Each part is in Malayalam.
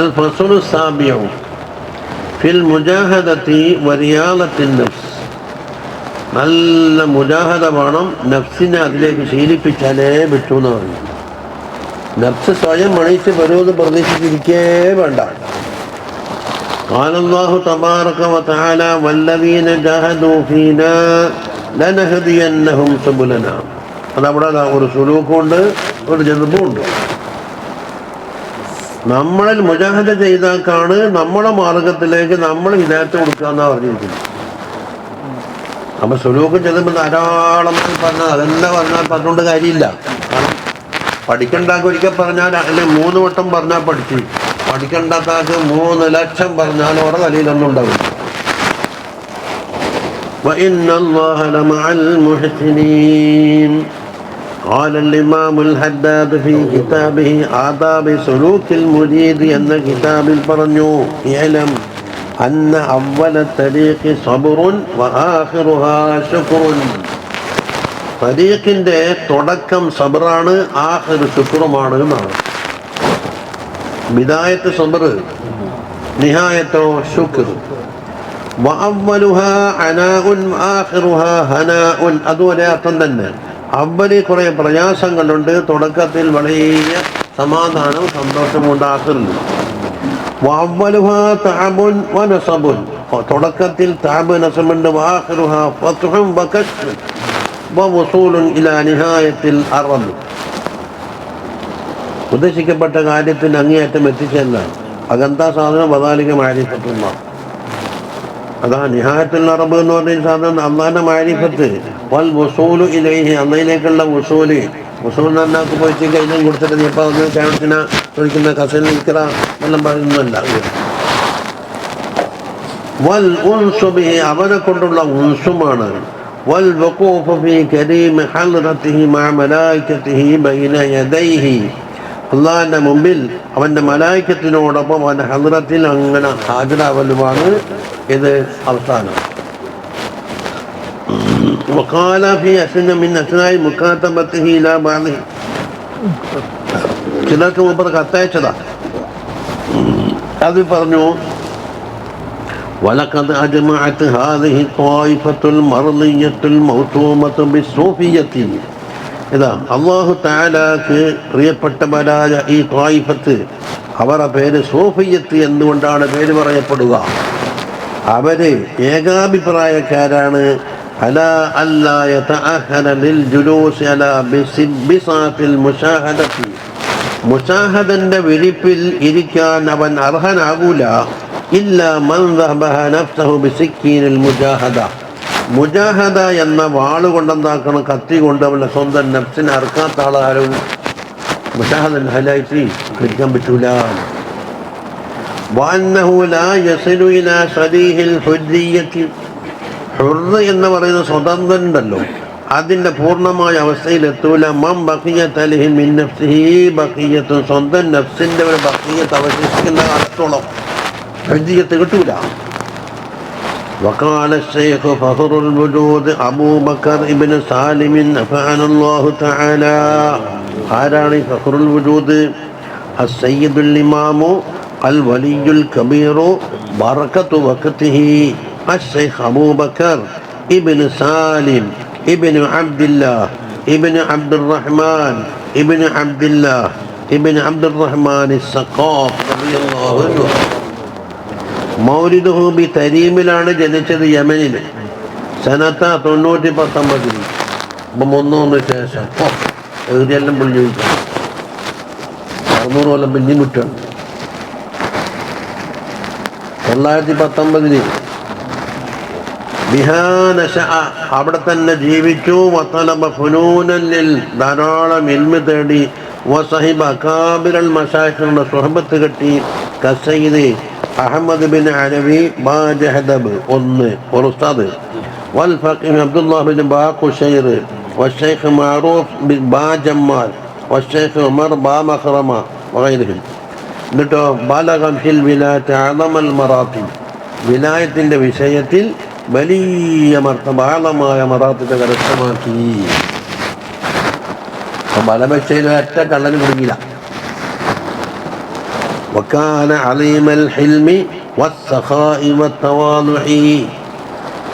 അൽ ഫസ്ലു സാബിഉ ഫിൽ മുജാഹദത്തി വറിയാദത്തിൻ നഫ്സ്. നല്ല മുജാഹദ വേണം, നഫ്സിനെ അതിലേക്ക് ശീലിപ്പിച്ചാലേ പറ്റൂ എന്ന് പറഞ്ഞു. നഫ്സ് സ്വയം മണിച്ച് വരുമെന്ന് പ്രതീക്ഷിച്ചിരിക്കേ വേണ്ട. ഖാല അല്ലാഹു തബാറക വതആല വല്ലദീന ജാഹദൂ ഫീനാ ലനഹദിയന്നഹും സുബുലനാ. അതവിടെ ഒരു സുലൂക്കുണ്ട്, ഒരു ജദ്ബുണ്ട്. നമ്മളിൽ മുജാഹദ ചെയ്താക്കാണ് നമ്മളെ മാർഗത്തിലേക്ക് നമ്മൾ ഹിദായത്ത് കൊടുക്കുക എന്നാ പറഞ്ഞിരിക്കുന്നത്. അപ്പൊ സുലൂക്ക് ചെല്ലുമ്പോൾ ധാരാളം പറഞ്ഞാൽ അതെല്ലാം പറഞ്ഞാൽ പറഞ്ഞുകൊണ്ട് കാര്യമില്ല. കാരണം പഠിക്കണ്ടാക്ക് ഒരിക്കൽ പറഞ്ഞാൽ അല്ലെങ്കിൽ 3 വട്ടം പറഞ്ഞാൽ പഠിച്ചു. പഠിക്കണ്ടാത്താക്ക് 3 ലക്ഷം പറഞ്ഞാൽ അവരുടെ തലയിലൊന്നും ഉണ്ടാവില്ല. وَإِنَّ اللَّهَ لَمَعَ الْمُحْسِنِينَ. قال الإمام الحداد في كتابه آداب سلوك المريد എന്ന കിതാബിൽ പറഞ്ഞു, يعلم أن أول الطريق صبر وآخرها شكر. തരീഖിന്റെ തുടക്കം സബറാണ്, ആഖിർ ശുക്റുമാണ് എന്നാണ്. ബിദായത്ത് സബർ, നിഹായത്തോ ശുക്ർ. വഅവ്വലുഹാ അനാഉൻ വആഖിറുഹാ ഹനാഉൻ. അതുപോലെ അർത്ഥം തന്നെ. അവല് കുറെ പ്രയാസങ്ങളുണ്ട്, തുടക്കത്തിൽ വലിയ സമാധാനവും സന്തോഷവും ഉണ്ട് ആഖിറിൽ. വഅവ്വലുഹാ തഅബുൻ വനസബുൻ. തുടക്കത്തിൽ തഅബ് നസബുണ്ട്. വആഖിറുഹാ ഫത്ഹുൻ വകശ്ഫുൻ വവുസൂലുൻ ഇലാ നിഹായത്തിൽ അർദ്. ഉദ്ദേശിക്കപ്പെട്ട കാര്യത്തിന് അങ്ങേയറ്റം എത്തിച്ചെന്നാണ്. അതെന്താ സാധനം? വദാലിക മഅരിഫത്തുല്ലാഹ്. അതാ നിഹായത്തുൽ അറബ് എന്ന് പറഞ്ഞ സാധനം അള്ളാന്റെ മാരിഫത്ത്. വൽ വസൂലു ഇലൈഹി, അള്ളയിലേക്കുള്ള വസൂല്. വസൂൽ നന്നാക്ക് പോയിട്ട് കയ്യിലും കൊടുത്തിട്ട് നീ ഇപ്പം ഒന്ന് ചാവത്തിന ചോദിക്കുന്ന കസൽ നിൽക്കറ എല്ലാം പറയുന്നതല്ല. വൽ ഉൻസു ബിഹി, അവനെ കൊണ്ടുള്ള ഉൻസുമാണ്. വൽ വഖൂഫു ഫീ കരീമി ഹദ്റതിഹി മഅ മലായികതിഹി ബൈന യദൈഹി. അള്ളാഹിന്റെ മുമ്പിൽ അവന്റെ മലായികത്തിനോടൊപ്പം അവന്റെ ഹദ്റത്തിൽ അങ്ങനെ ഹാജരാവലുമാണ് ഇത് അവസാനം. وقال في أسن من أثناء مكاتبته إلى بعضه. ചിലർക്ക് മുമ്പ് കത്തയച്ചതാ. അത് പറഞ്ഞു, ولقد أجمعت هذه الطائفة المرضية الموسومة بالصوفية. ഇതാ അല്ലാഹു തആലാക്ക് പ്രിയപ്പെട്ടവരായ ഈ ത്വായിഫത്ത്, അവരുടെ പേര് സൂഫിയത്ത് എന്തുകൊണ്ടാണ് പേര് പറയപ്പെടുക? അവര് ഏകാഭിപ്രായക്കാരാണ്. അലാ അല്ലാ യതഅഹന ലിൽ ജുലൂസ് അലാ ബിസാത്തിൽ മുശാഹദത്തി. മുശാഹദന്റെ വിരിപ്പിൽ ഇരിക്കാൻ അവൻ അർഹനാകൂല. ഇല്ലാ മൻ ദഹബഹ നഫ്സഹു ബിസിക്കീനിൽ മുജാഹദ. മുജാഹദ എന്ന വാള് കൊണ്ടെന്താക്കണം? കത്തി കൊണ്ട് അവന്റെ സ്വന്തം നഫ്സിനെ അറുക്കാത്ത ആളാരും മുശാഹദൻ ഹലായിട്ട് പിടിക്കാൻ പറ്റൂല. വഅന്നഹു ലാ യസിലു ഇലാ സദീഹിൽ ഹുർരിയ്യത്തി. ഹുർറ് എന്ന് പറയുന്ന സ്വതന്ത്രനുണ്ടല്ലോ, അതിന്റെ പൂർണ്ണമായ അവസ്ഥയിൽ എത്തൂല. മൻ ബഖിയത ലഹി മിൻ നഫ്സിഹി ബഖിയത്തുൻ. സ്വന്തം നഫ്സിന്റെ ഒരു ബഖിയത്ത് അവശേഷിക്കുന്ന കാലത്തോളം ഹുർരിയ്യത്ത് കിട്ടൂല. وقال الشيخ فخر الوجود أبو بكر ابن سالم نفعنا الله تعالى. ആരാണ് ഫഖറുൽ വജൂദ്? അസ്സയ്യിദുൽ ഇമാമു അൽ വലിയുൽ കബീറു ബറകത്തു വഖതിഹി അശ്ശൈഖ് അബൂബക്കർ ഇബ്നു സാലിം ഇബ്നു അബ്ദുല്ലാഹ് ഇബ്നു അബ്ദുർറഹ്മാൻ ഇബ്നു അബ്ദുല്ലാഹ് ഇബ്നു അബ്ദുർറഹ്മാൻ അസ്സഖാഫ് റളിയല്ലാഹു അൻഹു. മൗലിദുഹു ബി തരീമിലാണ് ജനിച്ചത്, യമനിൽ. സനത്ത 919. അപ്പം 1 ശേഷം എഴുതിയെല്ലാം പുള്ളി ചോദിച്ചു 600 കൊല്ലം പിന്നെയും കുറ്റാണ്. 919 ബിഹാനശ, അവിടെ തന്നെ ജീവിച്ചു. വതലബ ഫുനൂനൻ, ധാരാളം ഇൽമ് തേടി. വസഹിബ അകാബിറൽ മശായിഖിന്റെ സുഹബത്ത് കിട്ടി. കസയ്യിദ് അഹമ്മദ് ബിൻ അലവി ബാജഹദബ് 1 ഒരു ഉസ്താദ്. വൽ ഫഖീഹ് അബ്ദുല്ലാഹ് ബിൻ ബാഖുശൈർ വശൈഖ് മഅറൂഫ് ബിൻ ബാജമ്മാൽ വശൈഖ് ഉമർ ബാമഖറമ വഗൈറഹും. എന്നിട്ടോ ബാലഗം ഫിൽ വിലായത്ത് അഅ്ളമൽ മറാത്തിബ്. വിലായത്തിന്റെ വിഷയത്തിൽ വലിയ മർത്തബാളമായ മറാത്തിബ് കരസ്ഥമാക്കി. ബലമച്ചയിൽ ഒറ്റ കള്ളന് കുടുങ്ങിയില്ല. വകാന അലീമൽ ഹിൽമി വസ്സഖാഇ വത്തവാദുഇ,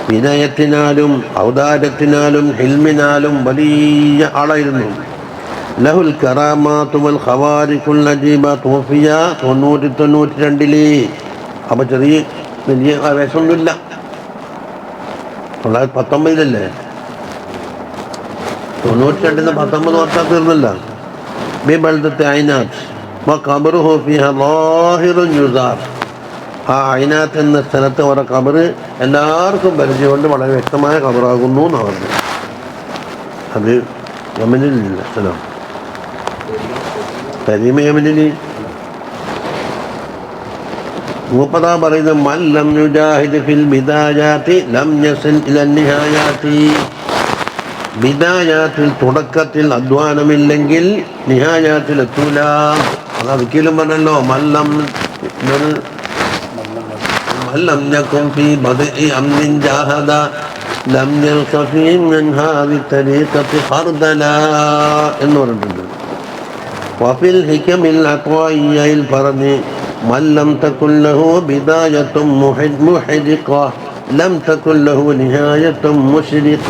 വിനയത്തിനാലും ഔദാര്യത്തിനാലും ഹിൽമിനാലും വലിയ ആളായിരുന്നു. ലഹുൽ കറാമാതു വൽ ഖവാരിഖുൽ അജീബ, തോഫിയ 92. അപ്പോൾ ചെറിയ വലിയ ആവേശമൊന്നുമില്ല. 1919 92 19 വർഷം തീർന്നില്ല. ബിബൽദത്തി ഐനാത്ത് വഖബറുഹു ഫീഹാ ളാഹിറുൻ യുസാർ, ആ ഐനാത്ത് എന്ന സ്ഥലത്ത് അവരുടെ ഖബറ് എല്ലാവർക്കും പരിചയമുണ്ട്, വളരെ വ്യക്തമായ ഖബറാകുന്നു എന്നാണ് പറഞ്ഞത്. അത് യമനിലില്ല സ്ഥലം, കരീമ യമനിൽ. മൂപ്പതാ പറയുന്നത് മൻ ലം യുജാഹിദ് ഫിൽ ബിദായാതി ലം യസിൽ ഇലൻ നിഹായാതി, ബിദായാത്തിൽ തുടക്കത്തിൽ അധ്വാനമില്ലെങ്കിൽ നിഹായാത്തിൽ എത്തൂല. അത് ഒരിക്കലും പറഞ്ഞല്ലോ, മല്ലം യകുൻ ഫീ ബദ്ഇ അംരിൻ ജാഹദ ലം യൽഖ ഫീ മിൻഹാദി തരീഖത്തി ഖർദലാ എന്ന് പറഞ്ഞിട്ടുണ്ട്. വഫിൽ ഹികമിൽ അത്വായിയിൽ പറഞ്ഞ് മൻ ലം തകുൻ ലഹു ബിദായത്തുൻ മുഹ്ദിഖ ലം തകുൻ ലഹു നിഹായത്തുൻ മുശ്രിഖ,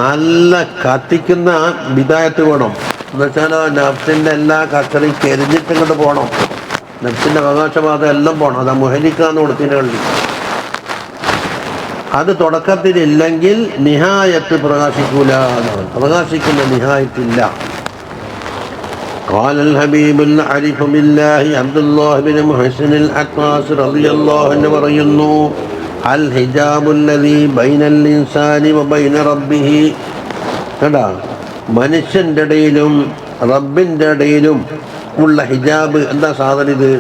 നല്ല കത്തിക്കുന്ന ബിദായത്ത് വേണം. എന്നുവെച്ചാൽ നഫ്സിൻ്റെ എല്ലാ കച്ചറയും കരിഞ്ഞിട്ട് ഇങ്ങോട്ട് പോകണം, നഫ്സിൻ്റെ അവകാശവാദം എല്ലാം പോകണം. അതാ മുഹരിക്കാന്ന് കൊടുത്തിൻ്റെ കളി. അത് തുടക്കത്തിലില്ലെങ്കിൽ നിഹായത്ത് പ്രകാശിക്കൂല എന്നാണ്, പ്രകാശിക്കുന്ന നിഹായത്തില്ല. قال الحبيب العارف بالله عبد الله بن محسن العطاس رضي الله عنه പറയുന്നു, അൽ ഹിജാബുല്ലദീ ബൈനൽ ഇൻസാനി വബൈന റബ്ബിഹി, കേട്ടാ, മനുഷ്യൻ്റെ ഇടയിലും റബ്ബിൻ്റെ ഇടയിലും ഉള്ള ഹിജാബ് എന്താ സാധനം ഇത്.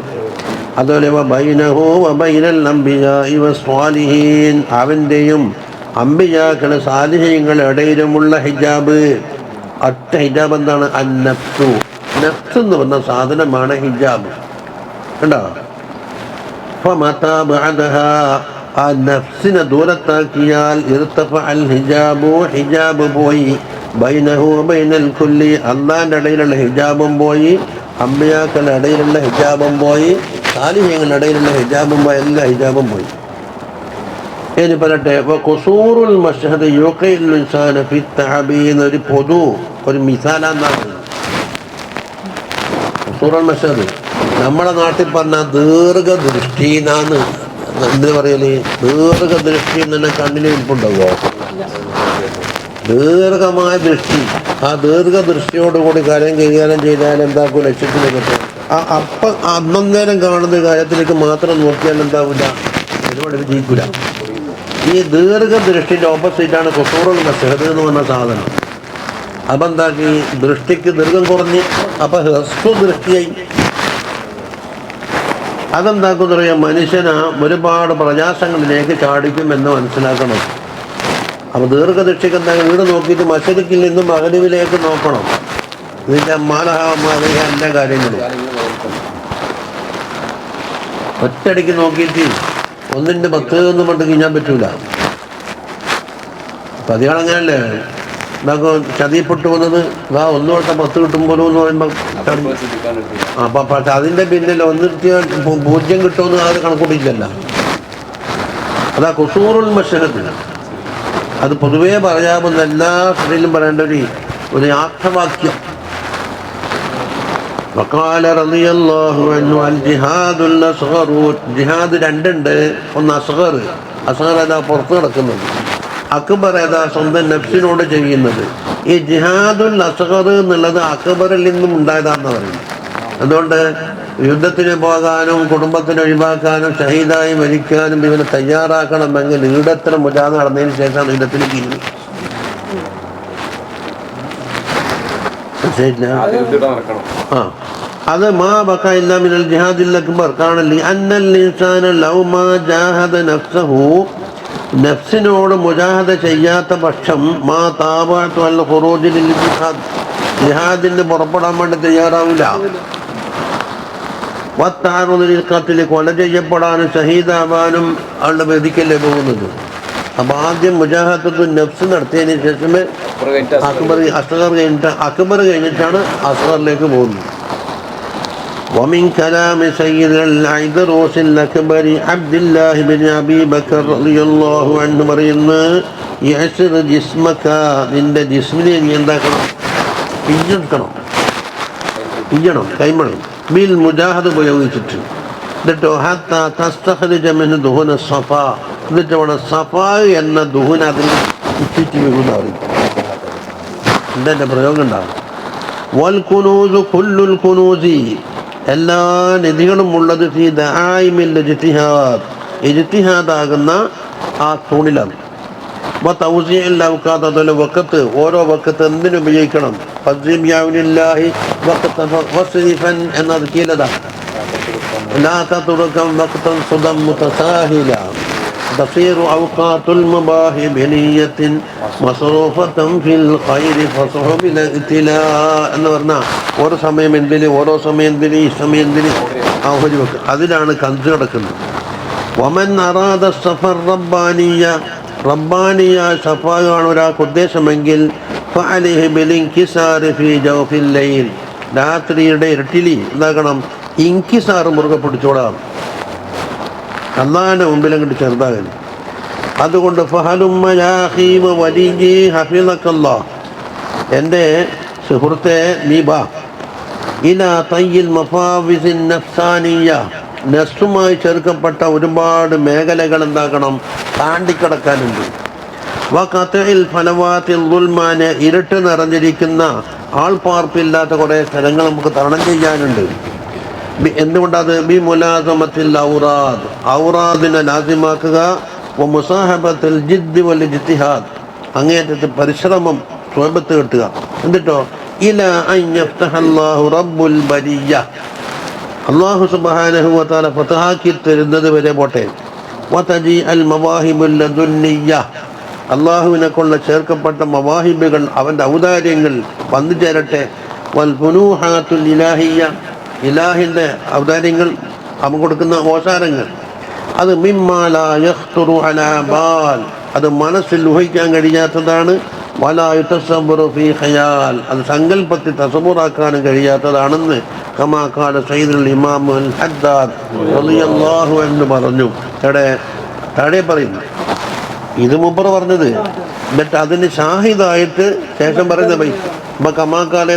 അതുപോലെ വബൈനഹു വബൈനൽ അംബിയാഇ വസ്വാലിഹീൻ, അവൻ്റെയും അംബിയാക്കളെ സാലിഹീങ്ങളുടെ ഇടയിലുമുള്ള ഹിജാബ്. ഒറ്റ ഹിജാബ് എന്താണ്? അന്നഫ്സു, നഫ്സ് എന്ന് പറഞ്ഞ സാധനമാണ് ഹിജാബ്, കേട്ടോ. ഫമതാ ബഅദഹാ, ആ നഫ്സിനെ ദൂരത്താക്കിയാൽ ഇർതഫഅൽ ഹിജാബു, ഹിജാബ് പോയി. ബൈനഹു വബൈനൽ കുല്ലി, അല്ലാഹുവിൻ്റെ ഇടയിലുള്ള ഹിജാബും പോയി, അമ്പിയാക്കളുടെ ഇടയിലുള്ള ഹിജാബും പോയി, സാലിഹ്യങ്ങളുടെ ഇടയിലുള്ള ഹിജാബും പോയി, എല്ലാ ഹിജാബും പോയി. ഇനി പറയട്ടെ, ഖുസൂറുൽ മശ്ഹദ് യുഖിൽ ഇൻസാന ഫി തഅബീൻ, ഒരു പൊതു ഒരു മിസാലാന്നാണ് ഖുസൂറുൽ മശ്ഹദ്. നമ്മുടെ നാട്ടിൽ പറഞ്ഞ ദീർഘദൃഷ്ടി എന്നാണ്. എന്തിനു പറയല്? ദീർഘദൃഷ്ടി എന്ന് കണ്ണിന് ഇരിപ്പുണ്ടാവോ? ദീർഘമായ ദൃഷ്ടി. ആ ദീർഘദൃഷ്ടിയോടുകൂടി കാര്യം കൈകാര്യം ചെയ്താൽ എന്താക്കും? ലക്ഷ്യത്തിലേക്ക് അപ്പം അന്നേരം കാണുന്ന കാര്യത്തിലേക്ക് മാത്രം നോക്കിയാൽ എന്താവില്ല, ഒരുപാട് ജയിക്കില്ല. ഈ ദീർഘദൃഷ്ടിൻ്റെ ഓപ്പോസിറ്റാണ് ഖുസൂറുൽ മശ്ഹദ് എന്ന് പറഞ്ഞ സാധനം. അപ്പം എന്താക്കി? ദൃഷ്ടിക്ക് ദീർഘം കുറഞ്ഞ്, അപ്പം ഹ്രസ്വ ദൃഷ്ടിയായി. അതെന്താക്കുന്ന പറയാം, മനുഷ്യന് ഒരുപാട് പ്രയാസങ്ങളിലേക്ക് ചാടിക്കുമെന്ന് മനസ്സിലാക്കണം. അപ്പോൾ ദീർഘദൃഷ്ടിക്ക് എന്തായാലും വീട് നോക്കിയിട്ട് മശരിക്കിൽ നിന്നും മഗ്‌രിബിലേക്ക് നോക്കണം. ഇതിൻ്റെ മാലഹമായ എല്ലാ കാര്യങ്ങളും ഒറ്റയടിക്ക് നോക്കിയിട്ട് 1:10 എന്ന് പറഞ്ഞിട്ട് കഴിഞ്ഞാൽ പറ്റൂല. അപ്പം അതിയാളങ്ങനല്ലേ ഇതാക്കും ചതിയപ്പെട്ടു വന്നത്. 1/10 കിട്ടുമ്പോലും എന്ന് പറയുമ്പോൾ അപ്പം അതിൻ്റെ പിന്നിൽ 0 കിട്ടുമെന്ന് അത് കണക്കൂട്ടിയില്ലല്ലോ. അതാ ഖുസൂറുൽ മശ്ഹദ്. അത് പൊതുവേ പറയാമെന്ന് എല്ലാ സ്ഥലത്തിലും പറയേണ്ട ഒരു ആപ്തവാക്യം. വഖാല റളിയല്ലാഹു അൻഹു അൽ ജിഹാദുൽ അസ്ഗറു, ജിഹാദ് രണ്ടുണ്ട്. ഒന്ന് അസ്ഗർ, അസ്ഗർ ഏതാ പുറത്ത് നടക്കുന്നത്, അക്ബർ ഏതാ സ്വന്തം നഫ്സിനോട് ചെയ്യുന്നത്. ഈ ജിഹാദുൽ അസ്ഗർ എന്നുള്ളത് അക്ബറിൽ നിന്നും ഉണ്ടായതാണെന്ന് പറയുന്നത്. അതുകൊണ്ട് യുദ്ധത്തിന് പോകാനും കുടുംബത്തിന് ഒഴിവാക്കാനും ഷഹീദായി മരിക്കാനും ഇവനെ തയ്യാറാക്കണമെങ്കിൽ ഈടത്തിന് മുജാദ് നടന്നതിന് ശേഷം യുദ്ധത്തിന് കീഴിൽ അത് മാ ബഖ ഇല്ലാ മിനൽ ജിഹാദിൽ അക്ബർ. കാണലി അന്നൽ ഇൻസാന ലൗ മാ ജാഹദ നഫ്സഹു, നഫ്സിനോട് മുജാഹദ ചെയ്യാത്ത പക്ഷം മാ താബഅതു അൽ ഖുറൂജ് ലിൽ ജിഹാദ്, ജിഹാദിന് പുറപ്പെടാൻ വേണ്ടി തയ്യാറാവില്ല. വത്താറുദിൽ ഖത്ൽ, കൊല ചെയ്യപ്പെടാനും ഷഹീദാവാനും ആളുടെ വേദിക്കല്ലേ പോകുന്നത്. അപ്പം ആദ്യം മുജാഹദത്തു നഫ്സ് നടത്തിയതിന് ശേഷമേ അക്ബർ കഴിഞ്ഞിട്ടാണ് അസ്ഗറിലേക്ക് പോകുന്നത്. ومن كلام سيد العيدروس الأكبر عبد الله بن أبي بكر رضي الله عنه പറയുന്നു يعسر جسمك നിന്റെ ജിസ്മിനെ നീ എന്താക്കണം പിയ്യണം കൈമണം ബിൽ മുജാഹദ് ഉപയോഗിച്ചിട്ട് എന്നിട്ടോ ഹത്താ തസ്തഖ്രിജ മിൻ ദുഹുന സഫ എന്നിട്ട് വേണം സഫ എന്ന ദുഹുന അതിൽ ഇറ്റിറ്റ് വീഴുന്ന പറയും ഇതിൻ്റെ പ്രയോഗം ഉണ്ടാകും വൽ കുനൂസു കുല്ലുൽ കുനൂസി എല്ലാ നിധികളും ഉള്ളത് ഫീ ദആയിമിൽ ഇജ്തിഹാദ് ഇജ്തിഹാദാകുന്ന ആ തൂണിലാണ് വതൗസിഇൽ ഔഖാത്ത് അതുപോലെ വഖത്ത് ഓരോ വഖത്ത് എന്തിനു ഉപയോഗിക്കണം ഫസ്ബിയാവിനില്ലാഹി വഖതൻ വസ്രിഫൻ എന്നത് കീലതാണ് لا تتركم وقتا صدا متساهلا تصير أوقات المباح بنية مصروفة في الخير فصحب الابتلاء എന്ന് പറഞ്ഞാൽ ഓരോ സമയം എന്തിന് ഓരോ സമയം എന്തിന് ഈ സമയം എന്തിന് ആഹരി വെക്കുക അതിലാണ് കഞ്ചു കിടക്കുന്നത് വമൻ അറാദ സഫർ റബ്ബാനിയ സഫായാണ് ഒരാൾക്ക് ഉദ്ദേശമെങ്കിൽ ഫഅലൈഹി ബിലിൻകിസാരി ഫീ ജൗഫിൽ ലൈൽ രാത്രിയുടെ ഇരുട്ടിലി എന്താക്കണം ഇൻകിസാറ് മുറുകെ പിടിച്ചോളാം അള്ളാഹിൻ്റെ മുമ്പിൽ അങ്ങോട്ട് ചെറുതാകരുത് അതുകൊണ്ട് ഫഹലുമ്മ യാ ഖീമ വലിജി ഹഫിളക്കല്ലാഹ് എൻ്റെ സുഹൃത്തെ നീ ബാ ഇലാ തയ്യിൽ മഫാവിസിൻ നഫ്സാനിയ നഫ്സുമായി ചേർക്കപ്പെട്ട ഒരുപാട് മേഖലകൾ എന്താക്കണം താണ്ടിക്കിടക്കാനുണ്ട് വഖതഇൽ ഫലവാത്തിൽ ദുൽമാനെ ഇരുട്ട് നിറഞ്ഞിരിക്കുന്ന ആൾപ്പാർപ്പില്ലാത്ത കുറേ സ്ഥലങ്ങൾ നമുക്ക് തരണം ചെയ്യാനുണ്ട് എന്തുകൊണ്ടത് ബി മുലാസമത്തിൽ ഔറാദിനെ ലാസിമാക്കുക മുസാഹബത്തിൽ ജിദ്ദി വൽ ഇജ്തിഹാദ് അങ്ങേറ്റത്തെ പരിശ്രമം സ്വബത്ത് കിട്ടുക എന്നിട്ടോ ഇലാ അൻ യഫ്തഹല്ലാഹു റബ്ബുൽ ബരിയ്യ അല്ലാഹു സുബ്ഹാനഹു വ തആല ഫതഹാക്കി തരുന്നത് വരെ പോട്ടെ വതജി അൽ മവാഹിബുൽ ലദുന്നിയ്യ അല്ലാഹുവിനെ കൊണ്ട് ചേർക്കപ്പെട്ട മവാഹിബുകൾ അവൻ്റെ ഔദാര്യങ്ങൾ വന്നു ചേരട്ടെ വൽ ഫുനൂഹാത്തുൽ ഇലാഹിയ്യ ഇലാഹിൻ്റെ ഔദാര്യങ്ങൾ അവൻ കൊടുക്കുന്ന ഓശാരങ്ങൾ അത് മിമ്മാല യഖ്തുറു അലാ ബാൽ അത് മനസ്സിൽ ഊഹിക്കാൻ കഴിയാത്തതാണ് വലാ യുതസവ്വറു ഫീ ഖയാൽ അത് സങ്കല്പത്തിൽ തസവ്വുറാക്കാനും കഴിയാത്തതാണെന്ന് കമാ ഖാല സയ്യിദുൽ ഇമാം അൽ ഹദ്ദാദ് റളിയല്ലാഹു അൻഹു പറഞ്ഞു. താഴെ പറയുന്നു ഇത് മുമ്പ് പറഞ്ഞത് എന്നിട്ട് അതിന് ഷാഹിദായിട്ട് ശേഷം പറയുന്ന ബൈ അപ്പൊ കമാ ഖാല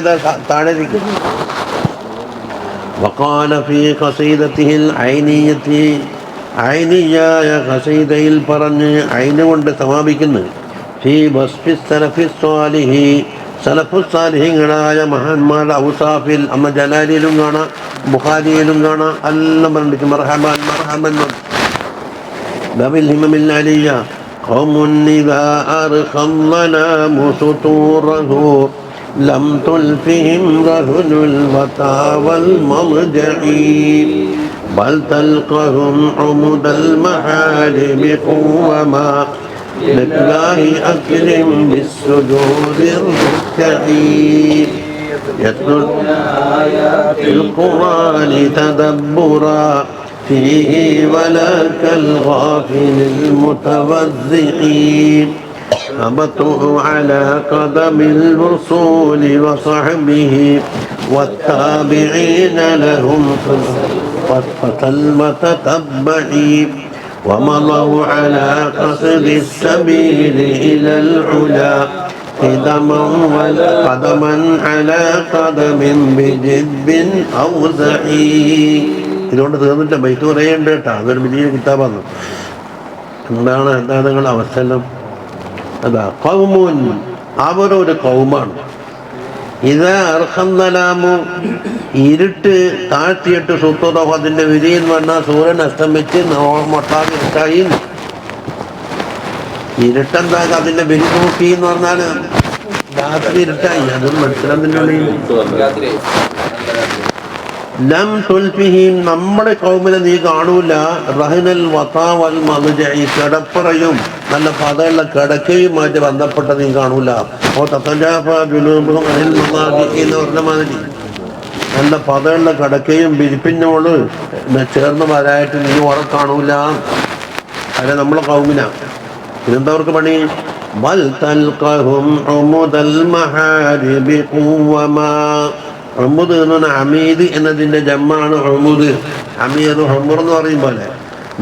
താഴെ وقال في قصيدته العينية ഐനിയായ ഖസീദയിൽ പറഞ്ഞ് ഐന കൊണ്ട് സമാപിക്കുന്നു ഫീ വസ്ഫി സലഫി സ്വാലിഹി സലഫു സാലിഹീങ്ങളായ മഹാന്മാരുടെ ഔസാഫിൽ അമ്മ ജലാലിയിലും കാണാം ബുഖാരിയിലും കാണാം എല്ലാം പറഞ്ഞിട്ട് മർഹബൻ ബിൽ ഹിമമിൽ അലിയ ഖൗമുൻ ഇദാ അർഖം ളനാമു സുതൂറഹു لم تلفهم رهن الوطا والمضجعي بل تلقهم عمد المحارم قوما لله أكرم بالسجود الركعي يتلو آيات القرآن تدبرا فيه ولا كالغافل المتوزعين هبطوا على قدم الرسول وصحبه والتابعين لهم خطة المتتبعين ومضوا على قصد السبيل إلى العلا قدما على قدم بجد أوزعي. ഇതുകൊണ്ട് തീർന്നിട്ട് ബൈത്ത് പറയുന്നുണ്ട് കേട്ടോ. അതൊരു വലിയ കിതാബാണ്. എന്താണ് നിങ്ങളുടെ അവസ്ഥ? അതാ കൗമുൻ അവരൊരു കൗമാണ്. ഇത് അർഹന്തലാമു ഇരുട്ട് താഴ്ത്തിയിട്ട് സുത്തോ അതിൻ്റെ വിധിയിൽ വന്നാൽ സൂര്യൻ അസ്തമിച്ച് മൊട്ടാകെ ഇരുട്ടായി. ഇരുട്ടെന്താ അതിൻ്റെ വിധി നോക്കി എന്ന് പറഞ്ഞാൽ രാത്രി ഇരുട്ടായി. അതൊരു മനസ്സിലാകുന്നില്ല. ലം തുൽഫിഹിം നമ്മുടെ കൗമിനെ നീ കാണൂല റഹ്നൽ വതാ വൽ മദ്ജഇ കിടപ്പറയും നല്ല പതയുള്ള കിടക്കയുമായിട്ട് ബന്ധപ്പെട്ട നീ കാണൂല. ഓ തതജാഫ ജുനൂബുഹും അനിൽ മദാജിഇ എന്ന് പറഞ്ഞ മാതിരി നല്ല പതയുള്ള കിടക്കയും വിരിപ്പിനോട് ചേർന്ന് വരായിട്ട് നീ ഉറക്കം കാണൂല. അല്ലെ നമ്മളെ കൗമിന. ഇതെന്തവർക്ക് പണി? ബൽ തൽഖഹും ഉമുദൽ മഹാരിബി ഖുവമാ ഹുമുദ് എന്ന് പറഞ്ഞാൽ അമീദ് എന്നതിൻ്റെ ജമ്മാണ് ഹുമുദ്. അമീദ് ഹുമുർ എന്ന് പറയും പോലെ.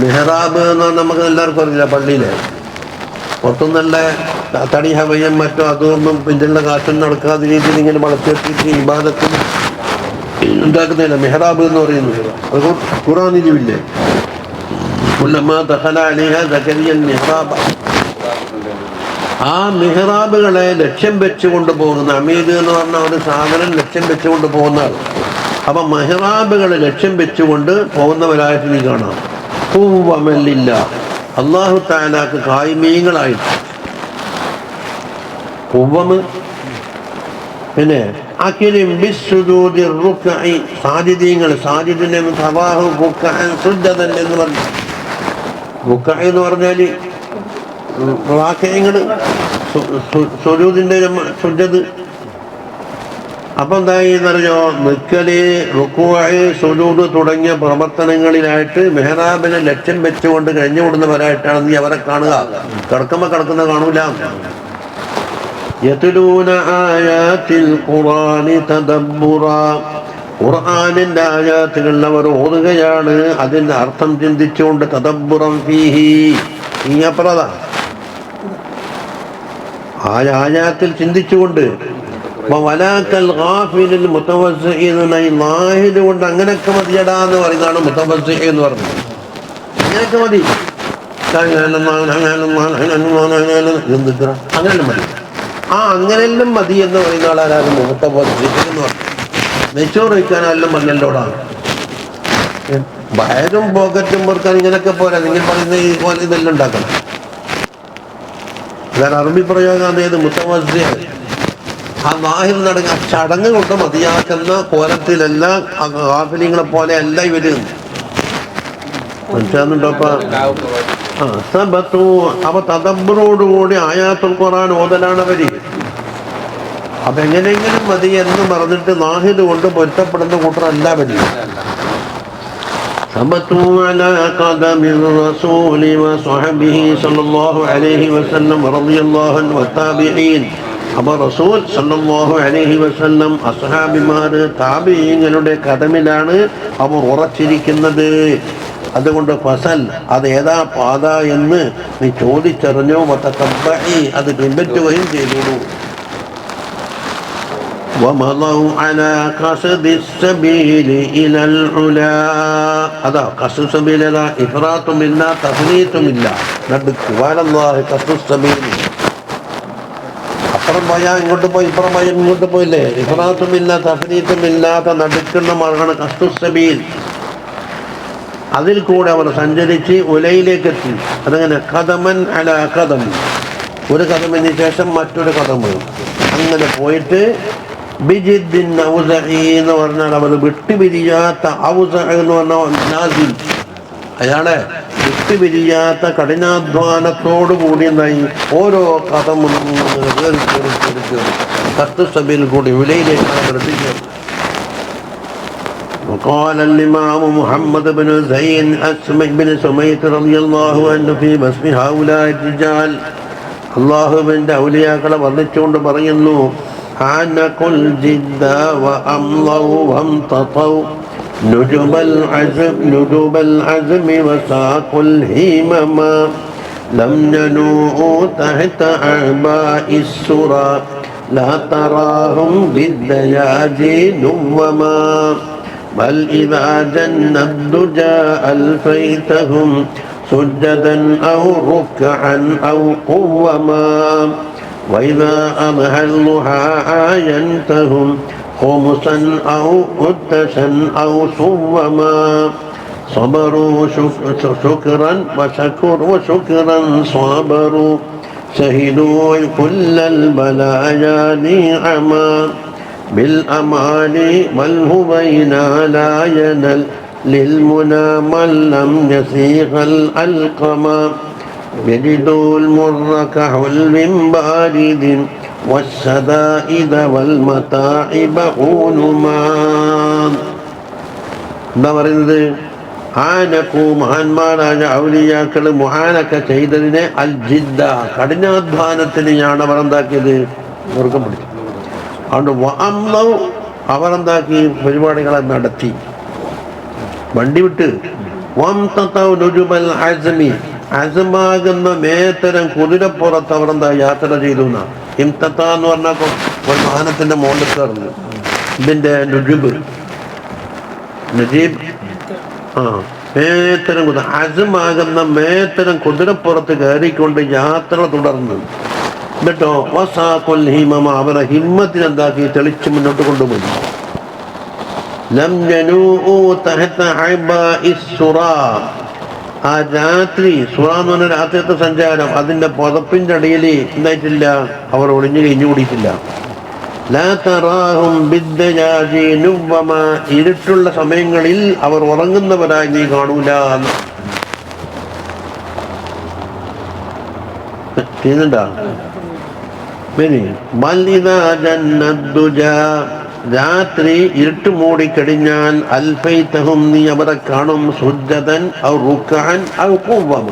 മെഹ്റാബ് എന്ന് പറഞ്ഞാൽ നമുക്ക് എല്ലാവർക്കും അറിയില്ല, പള്ളിയിലെ പുറത്തുനിന്നല്ല തടി ഹവയും മറ്റോ അതൊന്നും പിന്നിലുള്ള കാറ്റൊന്നും നടക്കാത്ത രീതിയിൽ ഇങ്ങനെ വളർത്തിയെത്തിയിട്ട് ഇബാദത്തിന് ഉണ്ടാക്കുന്നില്ല മെഹ്റാബ് എന്ന് പറയുന്നത്. അത് ഖുർആനിലുമില്ലേ, ആ മെഹ്റാബുകളെ ലക്ഷ്യം വെച്ചുകൊണ്ട് പോകുന്ന അമീദ് എന്ന് പറഞ്ഞ ഒരു സാധനം ലക്ഷ്യം വെച്ചുകൊണ്ട് പോകുന്ന ആൾ. അപ്പൊ മെഹ്റാബുകളെ ലക്ഷ്യം വെച്ചുകൊണ്ട് പോകുന്നവരായിട്ട് നീ കാണാം. പൂവമല്ലില്ല, അല്ലാഹു തആലാക്ക് കായിമീങ്ങളായിട്ട് പൂവമ്. പിന്നെ അഖിലും ബിസ്സുജൂദി റുക്അഇ, സാജിദീങ്ങൾ, സാജിദിനെ തവാഹു റുക്അൻ സുജ്ദൻ എന്ന് പറഞ്ഞു. റുക്അ എന്ന് പറഞ്ഞാൽ റാക്കയങ്ങൾ, സുജൂദിന്റെ സുജ്ദ്. അപ്പൊ എന്തായി എന്നറിയോ, നിക്കല്, റുക്അ്, സുജൂദ് തുടങ്ങിയ പ്രവർത്തനങ്ങളിലായിട്ട് മെഹ്റാബിനെ ലക്ഷ്യം വെച്ചുകൊണ്ട് കഴിഞ്ഞുകൊടുന്നവരായിട്ടാണ് നീ അവരെ കാണുക. കിടക്കുമ്പോ കിടക്കുന്ന കാണൂല. യത്ലൂന ആയാത്തിൽ ഖുർആനി തദബ്ബുറാ, ഖുർആനിന്റെ ആയാത്തുകൾ അവർ ഓതുകയാണ്, അതിന്റെ അർത്ഥം ചിന്തിച്ചുകൊണ്ട്. തദബ്ബുറൻ ഫീഹി, ഈ അപ്രത ആയാത്തിൽ ചിന്തിച്ചുകൊണ്ട്. വലാക്കൽ ഗാഫിലിൽ മുതവസ്സിഇ, ലാഹിദ് കൊണ്ട് അങ്ങനെയൊക്കെ മതിയടാ എന്ന് പറയുന്നതാണ് മുതവസ്സിഇ എന്ന് പറഞ്ഞത്. അങ്ങനെയൊക്കെ മതി, അങ്ങനെല്ലാം മതി. ആ അങ്ങനെല്ലാം മതി എന്ന് പറയുന്ന ആളാരാണ് മുതവസ്സിഇ എന്ന് പറഞ്ഞു. നെച്ചോറ് വയ്ക്കാനെല്ലാം മഞ്ഞലോടാണ്. വയറും പോക്കറ്റും പൊറുക്കാൻ ഇങ്ങനെയൊക്കെ പോരാ. നിങ്ങൾ പറയുന്ന ഈ പോലെ ഇതെല്ലാം ഉണ്ടാക്കണം. അതാണ് അറബി പ്രയോഗം. അതേത് മുതവസ്സിഇ, ആ ലാഹിർ നടങ്ങ ചടങ്ങ് കൊണ്ട് മതിയാക്കുന്ന കോലത്തിലല്ല, ഗാഫിലിങ്ങളെ പോലെ അല്ല ഇവര്. മനസ്സിലാകുന്നുണ്ടോപ്പാ? അപ്പൊ തദബ്ബറോടുകൂടി ആയാത്തുൽ ഖുർആൻ ഓതലാണ് അവര്. അപ്പൊ എങ്ങനെയെങ്കിലും മതി എന്ന് പറഞ്ഞിട്ട് ലാഹിദ് കൊണ്ട് പൊരുത്തപ്പെടുന്ന കൂട്ടരല്ല അവര്. ثبتوا على قدم الرسول وصحبه صلى الله عليه وسلم ورضي الله عنه والتابعين. അപ്പൊ റസൂൽ സല്ലല്ലാഹു അലൈഹി വസല്ലം, അസ്ഹാബിമാര്, താബിഈങ്ങളുടെ കദമിലാണ് അവർ ഉറച്ചിരിക്കുന്നത്. അതുകൊണ്ട് ഫസൽ, അത് ഏതാ പാത എന്ന് നീ ചോദിച്ചറിഞ്ഞോ. വതതബ്ബഇ, അത് പിൻപറ്റുകയും ചെയ്തു. ومضوا على قصد السبيل إلى العلا, അതാ ഖസ്ദു സബീൽ, അതാ ഇഫ്റാത്തുമില്ല തഫ്രീത്തുമില്ല, നടുക്ക് വലല്ലാഹി ഖസ്ദു സബീൽ. അപ്പുറം പോയാൽ ഇങ്ങോട്ട് പോയി, ഇപ്പുറം പോയാൽ ഇങ്ങോട്ട് പോയില്ലേ. ഇഫ്റാത്തുമില്ല തഫ്രീത്തുമില്ലാത്ത നടുക്കുന്ന മാർഗ്ഗമാണ് ഖസ്ദു സബീൽ. അതിൽ കൂടെ അവർ സഞ്ചരിച്ച് ഉലയിലേക്ക് എത്തി. അതങ്ങനെ ഖദമൻ അലാ ഖദം, ഒരു കദമിന് ശേഷം മറ്റൊരു കദം. അങ്ങനെ പോയിട്ട് ബിജിദ്ദിൻ ഔസഇ എന്ന് പറഞ്ഞാൽ അവർ വിട്ടുപിരിയാത്ത, ഔസഇ എന്ന് പറഞ്ഞാൽ നാസിൽ, അയാളെ വിട്ടുപിരിയാത്ത കഠിനാധ്വാനത്തോടു കൂടി എന്തായി ഓരോ കഥമും ഖസ്ദു സബീൽ കൂടി വിലയിലേക്കാണ് എത്തിച്ചത്. وقال الإمام محمد بن زين بن سميت رضي الله عنه في وصف هؤلاء الرجال, അല്ലാഹുവിന്റെ ഔലിയാക്കളെ വർണ്ണിച്ചുകൊണ്ട് പറയുന്നു, ആനഖുൽ ജിദ്ദ വഅംളൗ വംതതൗ നുജുബൽ അസ്മി വസാഖുൽ ഹിമമ ലം യനൂഉ തഹത അഅബാഇസ് സുറാ ലാ തറാഹും ബിദ്ദയാജി നുവമാ ബൽ ഇദാ ജന്നദ് ദുജാ അൽഫൈതഹും سجدا أو ركعا أو قوما وإذا أضحى الضحى عاينتهم خمسا أو قدسا أو صوما صبروا شكرا وشكرا صابروا شهدوا كل البلايا نعما بالأمان والهبينا لا ينل للمنى من لم يسيغ الألقما يجدوا المر كحلم بارد والشدائد والمتاعب غنما. എന്താ പറയുന്നത്? ആനക്കു, മഹാന്മാരായ ഔലിയാക്കൾ മുഹാനക്ക ചെയ്തതിനെ അൽ ജിദ്ദ, കഠിനാധ്വാനത്തിനെയാണ് അവർ എന്താക്കിയത്, മുറുക്കം പിടിച്ചത്. അതുകൊണ്ട് അവരെന്താക്കി പരിപാടികളെ നടത്തി, വണ്ടി വിട്ട്. അസമാകുന്ന മേത്തരം കുതിരപ്പുറത്ത് അവരെന്താ യാത്ര ചെയ്തു. ഇംതത്ത എന്ന് പറഞ്ഞാൽ ഒരു വാഹനത്തിന്റെ മുകളിൽ കയറുന്നു. ഇതിന്റെ നുജുബ് നജീബ് മേത്തരം അസമാകുന്ന മേത്തരം കുതിരപ്പുറത്ത് കയറിക്കൊണ്ട് യാത്ര തുടർന്നു. എന്നിട്ടോ വസാഖുൽ ഹിമമ അവരെ ഹിമ്മത്തിനെന്താക്കി തെളിച്ച് മുന്നോട്ട് കൊണ്ടുപോയി. ലം ജനൂഉ തഹത ഹൈബാഇസ് സുറാ, ആ രാത്രി സുറ എന്ന് പറഞ്ഞ രാത്രിയത്തെ സഞ്ചാരം, അതിന്റെ പുതപ്പിന്റെ അടിയിൽ എന്തായിട്ടില്ല, അവർ ഒളിഞ്ഞു കഴിഞ്ഞു കൂടിയിട്ടില്ല. ലാ തറാഹും ബിദ്ദജാജി നുവ്വമ, ഇരുട്ടുള്ള സമയങ്ങളിൽ അവർ ഉറങ്ങുന്നവരായി നീ കാണൂല. ചെയ്യുന്നുണ്ടാ രാത്രി ഇരുട്ട് മൂടിക്കഴിഞ്ഞാൽ അൽഫൈതഹും നീ അവരെ കാണും സുജ്ജദൻ ഔ റുക്അൻ ഔ ഖുവമ.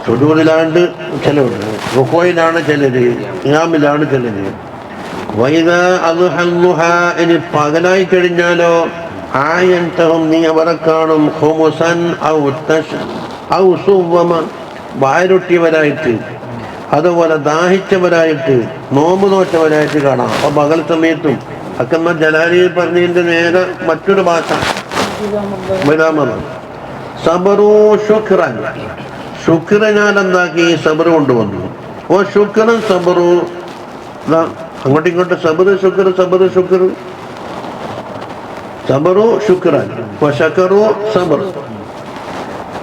സുജൂദിലാണ് ചിലര്, റുക്കോയിലാണ് ചിലര്, ഖിയാമിലാണ് ചിലര്. വൈദാ അദ്ഹൽഹ, ഇനി പകലായി കഴിഞ്ഞാലോ ആയൻതഹും നീ അവരെ കാണും ഖുമുസൻ ഔ തശ ഔ സുവമ, വായരൊട്ടിയവരായിട്ട്, അതുപോലെ ദാഹിച്ചവരായിട്ട്, നോമ്പ് നോറ്റവരായിട്ട് കാണാം. അപ്പൊ പകൽ സമയത്തും അക്കമ്മ ജലാലി പറഞ്ഞതിന്റെ നേരെ മറ്റൊരു ഭാഷ സബറു ശുക്രൻ, ശുക്രനാൽ എന്താക്കി സബർ കൊണ്ടുവന്നു. ഓ ശുക്രൻ സബറു, അങ്ങോട്ടും ഇങ്ങോട്ട് സബറ് ശുക്ർ സബറ് ശുക്ർ, സബറു ശുക്രൻ ശക്കറു സബർ.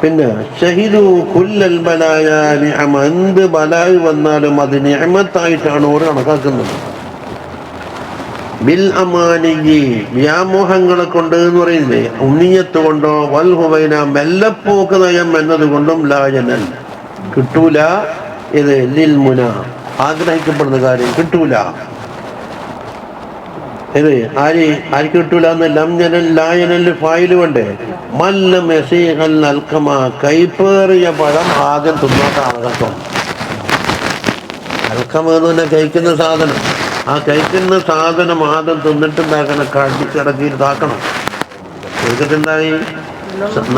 പിന്നെ ഷഹിദു കുല്ലൽ ബലായ നിഅമ, എന്ത് ബലായി വന്നാലും അത് നിഅമത്തായിട്ടാണ് ഓർ കണക്കാക്കുന്നത്. ബിൽ അമാനിയി, വ്യാമോഹങ്ങളെ കൊണ്ട് എന്ന് പറയുന്നില്ലേ, ഉണ്ണിയത്ത് കൊണ്ടോ, വൽ ഹുവൈന മെല്ലപ്പോക്ക് നയം എന്നതുകൊണ്ടും ലായനൻ കിട്ടൂല. ഇത് ലിൽ മുന, ആഗ്രഹിക്കപ്പെടുന്ന കാര്യം കിട്ടൂല. ഇത് ആർക്ക് കിട്ടൂല എന്ന് ലംജനൽ ലായനൽ ഫായില് വേണ്ടേ. മല്ലം യസീഹൽ അൽഖമ, കൈപ്പേറിയ പഴം ആദ്യം തിന്നാത്ത ആൾക്കും. അൽഖമ എന്ന് പറഞ്ഞാൽ കഴിക്കുന്ന സാധനം, ആ കഴിക്കുന്ന സാധനം ആദ്യം തിന്നിട്ടുണ്ടാക്കണം, കടിച്ചിടക്കിയിട്ടാക്കണം. ചുരുക്കത്തിണ്ടായി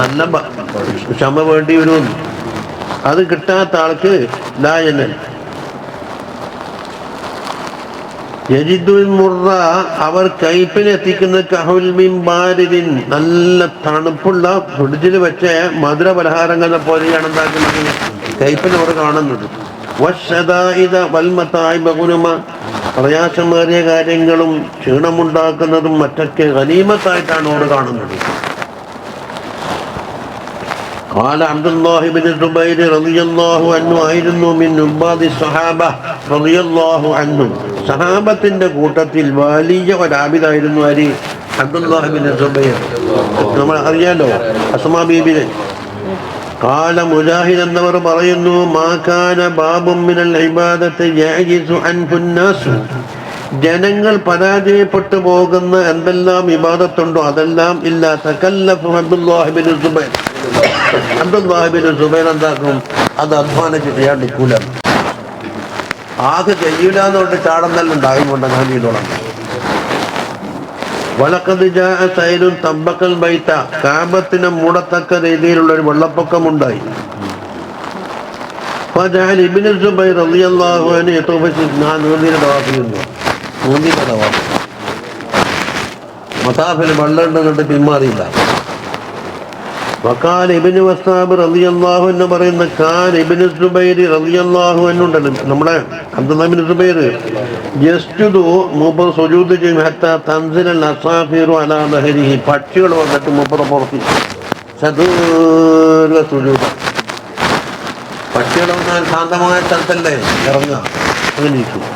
നല്ല ക്ഷമ വേണ്ടി വരുമെന്ന്. അത് കിട്ടാത്ത ആൾക്ക് ലായനൽ യജിദുൽ മുർറ, അവർ കയ്പിലെത്തിക്കുന്ന കഹുൽ മിൻ ബാരിദിൻ, നല്ല തണുപ്പുള്ള ഫ്രിഡ്ജിൽ വെച്ച മധുര പലഹാരങ്ങളെ പോലെയാണ് ഉണ്ടാക്കുന്നത് കയ്പിൽ അവർ കാണുന്നത്. വശദായിദ വൽമതായിബ ഗുനുമ, പ്രയാസമേറിയ കാര്യങ്ങളും ക്ഷീണമുണ്ടാക്കുന്നതും മറ്റൊക്കെ ഗനീമത്തായിട്ടാണ് അവർ കാണുന്നത്. قال عبد الله بن الزبير رضي الله عنه ആയിരുന്നു മിൻ ഉബാദി സ്വഹാബ റളിയല്ലാഹു അൻഹു, സഹാബത്തിന്റെ കൂട്ടത്തിൽ വലിയ ഒരാബിദായിരുന്നു ആര്? അബ്ദുല്ലാഹി ബിൻ സുബൈർ. നമ്മൾ അറിയാലോ അസ്മാ ബീബിനെ. قال മുജാഹിദ് എന്നവർ പറയുന്നു, മാ കാന ബാബും മിനൽ ഇബാദത്തി യഅജിസു അൻഹു الناس, ജനങ്ങൾ പരാജയപ്പെട്ടു പോകുന്ന എന്തെല്ലാം ഇബാദത്തുണ്ടോ അതെല്ലാം ഇല്ല തകല്ലഫു അബ്ദുല്ലാഹി ബിൻ സുബൈർ. അബ്ദുല്ലാഹി ബിൻ സുബൈർ എന്താക്കും, അത് അധ്വാനിച്ച് ചെയ്യാൻ നിൽക്കൂല. ആകെ ചെയ്യൂലെന്ന് കൊണ്ട് ചാടുന്നെല്ലാം ഉണ്ടാകുന്നുണ്ട്, ഞാൻ ചെയ്തോളാം. വലഖദ് ജാഅ സൈലുൻ തബ്ബക്കൽ ബൈത, കാബത്തിനെ മൂടത്തക്ക രീതിയിലുള്ള ഒരു വെള്ളപ്പൊക്കമുണ്ടായി. ഫജഅല ഇബ്നു സുബൈർ റളിയല്ലാഹു അൻഹു യതൂഫു, ഞാൻ നൂന്തിനെ തവാഫ് ചെയ്യുന്നു, നൂന്തിനെ തവാഫ്. മതാഫിൽ വെള്ളം ഉണ്ടെന്നിട്ട് പിന്മാറിയില്ല. വഖാല ഇബ്നു വസ്സാബ് റളിയല്ലാഹു അൻഹു പറയുന്ന, കാന ഇബ്നു സുബൈർ റളിയല്ലാഹു അൻഹു ഉണ്ടല്ലോ, നമ്മുടെ അബ്ദുല്ലാഹി ഇബ്നു സുബൈർ, യസ്ജുദു, മൂപ്പർ സുജൂദ് ചെയ്യും, ഹത്താ തൻസിലൽ അസാഫിറു അലാ ദഹരിഹി, പക്ഷികൾ വന്നിട്ട് മൂപ്പർ പുറത്തി സദൂര സുജൂദ്. പക്ഷികൾ വന്നാൽ ശാന്തമായ സ്ഥലത്തല്ലേ ഇറങ്ങുക, അങ്ങനെ ഇരിക്കും.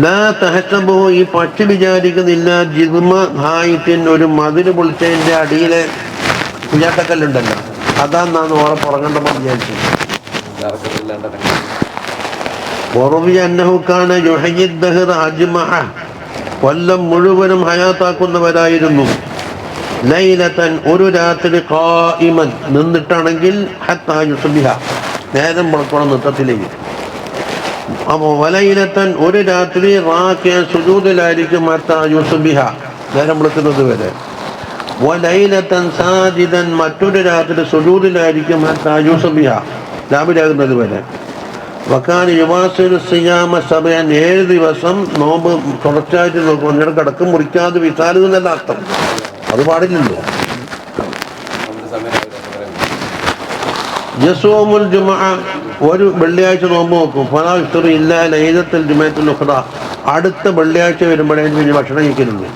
ലാ തഹസബു, ഈ പക്ഷി വിചാരിക്കുന്നില്ല, ജിദ്മ ഹായിത്തിൻ, ഒരു മതില് പൊളിച്ചതിന്റെ അടിയിലെ കുഞ്ഞാട്ടക്കല്ലുണ്ടല്ലോ, അതാന്നാണ് ഓറെ പുറങ്ങണ്ടപ്പോൾ വിചാരിച്ചു. കൊല്ലം മുഴുവനും ഹയാത്താക്കുന്നവരായിരുന്നു. ലൈലത്തൻ, ഒരു രാത്രി, ഖായിമൻ, നിന്നിട്ടാണെങ്കിൽ ഹത്താ യുസ്ബിഹ, നേരം പുറത്തോളം നൃത്തത്തിലേക്ക്. അപ്പൊ വലയിലെത്താൻ ഒരു രാത്രി റാക്കിയ സുജൂദിലായിരിക്കും ഹത്താ യുസ്ബിഹ, നേരം വിളിക്കുന്നത് വരെ. വലയിലെത്താൻ സാജിദൻ, മറ്റൊരു രാത്രി സുജൂദിലായിരിക്കും ഹത്താ യുസ്ബിഹ, രാവിലെ ആകുന്നത് വരെ. വക്കാന യുവാസിനു സിയാമ സബയൻ, 7 ദിവസം നോമ്പ് തുടർച്ചയായിട്ട് നോക്കും. അങ്ങനെ കിടക്കും മുറിക്കാതെ വിസാലു എന്നല്ല അർത്ഥം, അത് പാടില്ലല്ലോ. യസൂമുൽ ജുമുഅ, ഒരു വെള്ളിയാഴ്ച നോമ്പ് നോക്കും. ഫലാ യുഫ്തിറു ഇല്ലാ ലൈലത്തുൽ ജുമുഅത്തുൽ ഉഖ്റ, അടുത്ത വെള്ളിയാഴ്ച വരുമ്പോഴേ പിന്നെ ഭക്ഷണം കഴിക്കലുള്ളൂ,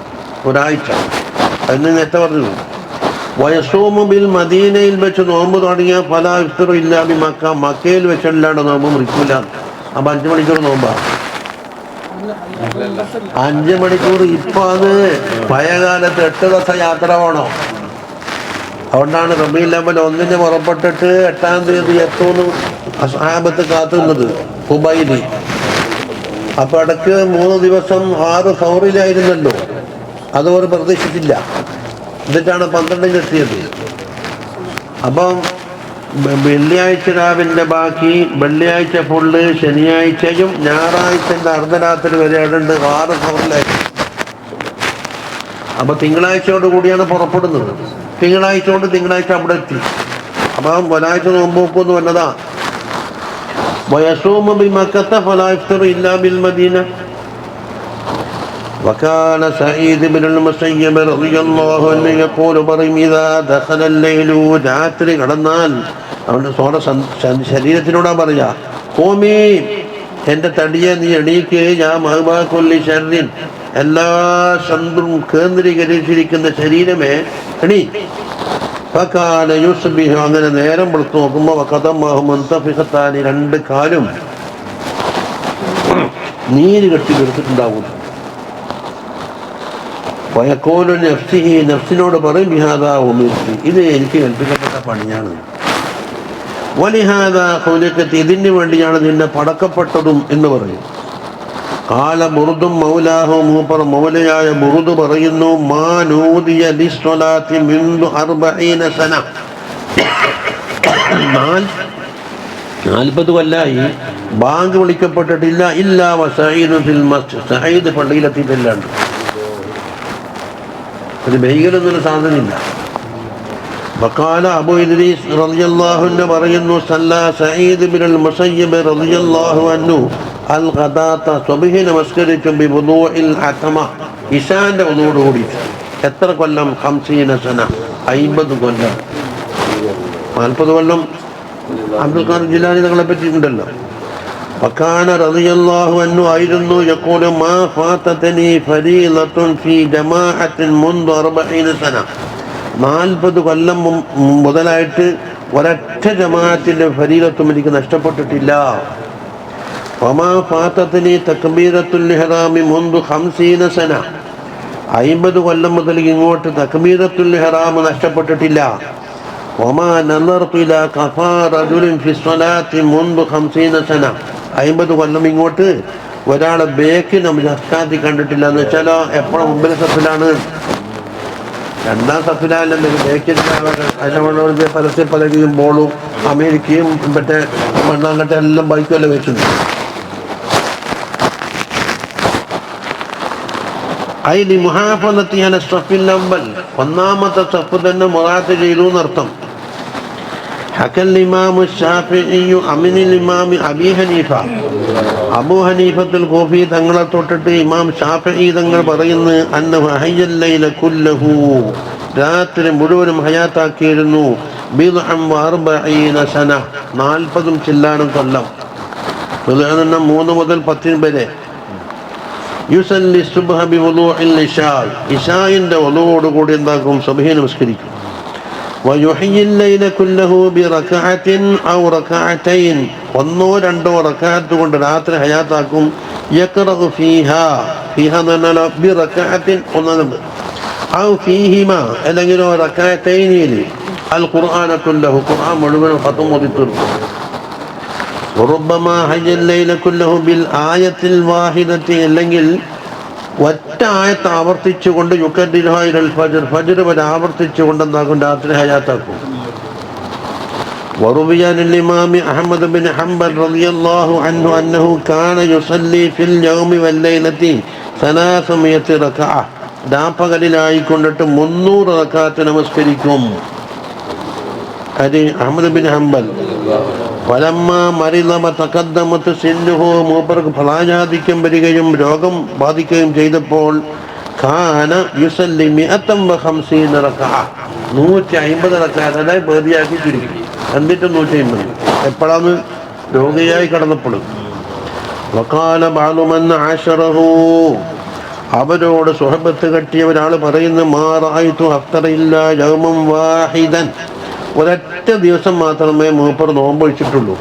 ഒരാഴ്ച. അതിന് നേരത്തെ പറഞ്ഞു. വയസൂമു ബിൽ, മദീനയിൽ വെച്ച് നോമ്പ് തുടങ്ങിയ ഫലാ യുഫ്തിറു ഇല്ലാ ബി മക്ക, മക്കയിൽ വെച്ചല്ലാണ്ട് നോമ്പ് മുറിക്കൂല. അപ്പൊ 5 മണിക്കൂർ നോമ്പാണ്. 5 മണിക്കൂർ. ഇപ്പൊ അത് പഴയകാലത്ത് 8 ദിവസം യാത്ര വേണോ. അതുകൊണ്ടാണ് റബീഉൽ അവ്വൽ 1-ന് പുറപ്പെട്ടിട്ട് 8-ാം തീയതി എത്തുമെന്ന് സഹാബത്ത് കാത്തുന്നത് ഹുബൈലി. അപ്പൊ ഇടയ്ക്ക് 3 ദിവസം 6 സൗറിലായിരുന്നല്ലോ, അതവർ പ്രതീക്ഷിച്ചില്ല. എന്നിട്ടാണ് 12-ന് എത്തിയത്. അപ്പം വെള്ളിയാഴ്ച രാവിലെ ബാക്കി, വെള്ളിയാഴ്ച ഫുള്ള്, ശനിയാഴ്ചയും ഞായറാഴ്ചൻ്റെ അർദ്ധരാത്രി വരെ ഇടുണ്ട് 6 സൗറിലായിരുന്നു. അപ്പൊ തിങ്കളാഴ്ചയോട് കൂടിയാണ് പുറപ്പെടുന്നത്. തിങ്കളാഴ്ച കൊണ്ട് തിങ്കളാഴ്ച അവിടെ എത്തി. അപ്പം ഒരാഴ്ച നോമ്പ് നോക്കുമെന്ന് വന്നതാ. വയസൂമു ബി മക്കത്ത ഫലാ യുഫ്തിറു ഇല്ലാ ബിൽ മദീന. വകാന സഈദ് ഇബ്നുൽ മുസയ്യിബ് റളിയല്ലാഹു അൻഹു യഖൂലു പറയും, ഇദാ ദഖലൽ ലൈലു, രാത്രി കടന്നാൽ, അവന്റെ ശരീരത്തിനോടാ പറയാ, ഖൂമി, എന്റെ തടിയെ നീ എണീക്ക്, യാ മഅ്ബാ കുല്ലി ശർറിൻ, എല്ലാ ശത്രും കേന്ദ്രീകരിച്ചിരിക്കുന്ന ശരീരമേ എണീ. ഫകാന യുസ്ബിഹു, അങ്ങനെ നേരം വെളുത്ത് നോക്കുമ്പോൾ വഖദമാഹു മുൻതഫിഖത്താനി, 2 കാലും നീര് കെട്ടി എടുത്തിട്ടുണ്ടാവും. വയഖൂലു നഫ്സിഹി, നഫ്സിനോട് പറയും, ബിഹാദാ ഉമിർതി, ഇത് എനിക്ക് കൽപ്പിക്കപ്പെട്ട പണിയാണ്. വലിഹാദാ ഖുലിഖതി, ഇതിന് വേണ്ടിയാണ് നിന്നെ പടക്കപ്പെട്ടതും എന്ന് പറയും. ഖാല ബുർദും മൗലാഹു, മൂപ്പർ മൗലയായ ബുർദ് പറയുന്നു, മാ നൂദിയ ലിസ്സലാത്തി മിൻദു 40 സന, 40 കൊല്ലായി ബാങ്ക് വിളിക്കപ്പെട്ടിട്ടില്ല. ഇല്ലാ വസഈദു ഫിൽ മസ്ജിദ്, സഈദ് പള്ളിയിലെത്തിയിട്ടില്ലാണ്ട്. ഒരു ബൈഗലൊന്നൊരു സാധനമില്ല. വഖാല അബൂ ഇദ്രീസ് റളിയല്ലാഹു അൻഹു പറയുന്നു, സല്ലാ സഈദ് ഇബ്നുൽ മുസയ്യിബ് റളിയല്ലാഹു അൻഹു അൽ ഖദാത, സുബ്ഹി നമസ്കരിച്ചു, ബി വുദൂഇൽ അതമ, ഇശാന്റെ വുദൂഓട് കൂടി. എത്ര കൊല്ലം? 50 സന, 50 കൊല്ലം. 40 കൊല്ലം അബ്ദുൽ ഖാദിർ ജിലാനി തങ്ങളെ പറ്റിയിട്ടുണ്ടല്ലോ. വകാന റളിയല്ലാഹു അൻഹു ആയിരുന്നു, യഖൂലു മാ ഫാതതനി ഫരീളത്തുൻ ഫീ ജമാഅത്തിൻ മുൻദു 40 സന, 40 കൊല്ലം മുതലായിട്ട് ഒരൊറ്റ ജമാഅത്തിന്റെ ഫരീളത്തും എനിക്ക് നഷ്ടപ്പെട്ടിട്ടില്ല. വമാ ഫാതതനി തക്ബീറത്തുൽ ഇഹ്റാമി മുൻദു 50 സന, 50 കൊല്ലം മുതൽ ഇങ്ങോട്ട് തക്ബീറത്തുൽ ഇഹ്റാം നഷ്ടപ്പെട്ടിട്ടില്ല. വമാ നദർതു ഇലാ ഖഫാ റജുലിൻ ഫി സ്വലാത്തി മുൻദു 50 സന, 50 കൊല്ലം ഇങ്ങോട്ട് ഒരാളെ ബേക്കിൽ നമ്മൾ നമസ്കാരത്തിൽ കണ്ടിട്ടില്ല. എന്ന് വെച്ചാൽ എപ്പോഴും മുമ്പിൽ സഫിലാണ്, 2ാം സഫിലായാലും ബേക്കിൽ അതിൻ്റെ പരസ്യ പലകയും ബോളും അമേരിക്കയും മറ്റേ മണ്ണാങ്കട്ട എല്ലാം ബൈക്കുമല്ലേ വെച്ചിട്ടുണ്ട്. അയ്ലി മുഹാഫളത്തി അല സഫിൽ അവ്വൽ, ഒന്നാമത്തെ സഫ് തന്നെ മുറാത്ത് ചെയ്തു എന്നർത്ഥം. ഹക്കൽ ഇമാമു ശാഫിഈ അമിനിൽ ഇമാമി അബീ ഹനീഫ, അബൂ ഹനീഫത്തുൽ കൂഫി തങ്ങളെ തൊട്ടിട്ട് ഇമാം ശാഫിഈ തങ്ങൾ പറയുന്നു, അന്നഹു അഹയ്യൽ ലൈല കുല്ലഹു, രാത്രി മുഴുവനും ഹയാത്താക്കിയിരുന്നു. ബിദ്അൻ വഅർബഈന സന, 40 ചില്ലാനും കൊല്ലം. 3 മുതൽ 10 വരെ. യുസല്ലി സുബ്ഹ ബിവുദൂഇൽ ഇശാ, ഇശാഇന്റെ വുദൂഓട് കൂടി എന്താക്കും? സുബ്ഹി നമസ്കരിക്കും. വയുഹ്യിൽ ലൈല കുല്ലഹു ബിറകഅത്തിൻ ഔ റകഅതൈൻ, 1-2 റകഅത്ത് കൊണ്ട് രാത്രി ഹയാത്താക്കും. യഖറഉ ഫീഹാ, ഫീഹാ എന്നല്ല ബിറകഅത്തിൻ, 1 ഔ ഫീഹിമാ, അല്ലെങ്കിൽ റകഅതൈനിൽ അൽ ഖുർആന കുല്ലഹു, ഖുർആൻ മുഴുവൻ ഖത്ം ഓതി തീർക്കും. വറുബ്ബമാ ഹയ്യൽ ലൈല കുല്ലഹു ബിൽ ആയത്തിൽ വാഹിദത്തി, അല്ലെങ്കിൽ ഒറ്റ ആയത്ത് ആവർത്തിച്ചുകൊണ്ട് യുക്കദ്ദിറുഹാ ഇലൽ ഫജ്ർ, ഫജ്ർ വരെ ആവർത്തിച്ചുകൊണ്ട് എന്താക്കും? രാത്രി ഹയാത്താക്കും. وروي عن الإمام أحمد بن حنبل رضي الله عنه أنه كان يصلي في اليوم والليلة 300 ركعة രാപ്പകലിലായിക്കൊണ്ടിട്ട് 300 റക്അത്ത് നമസ്കരിക്കും. അഹ്മദ് ബിൻ ഹംബൽ വലമ്മ മരിളമ തഖദ്ദമത്ത് സിന്നുഹു, മൂപ്പർക്ക് ഫലാജാധിക്യം വരികയും രോഗം ബാധിക്കുകയും ചെയ്തപ്പോൾ കാന യുസല്ലി 150 റക്അ, 150 റക്അത്ത്, അതായത് ബേദിയാക്കി ചുരുക്കി. എന്നിട്ട് 150 എപ്പോഴാണ്? രോഗിയായി കിടന്നപ്പോൾ. വഖാല ബഅദു മൻ ആശറഹു, അവരോട് സുഹബത്ത് കെട്ടിയ ഒരാൾ പറയുന്നു, മാ റഅയ്തു അഫ്തറ ഇല്ലാ യൗമൻ വാഹിദൻ, ഒരൊറ്റ ദിവസം മാത്രമേ മൂപ്പർ നോമ്പൊഴിച്ചിട്ടുള്ളൂ.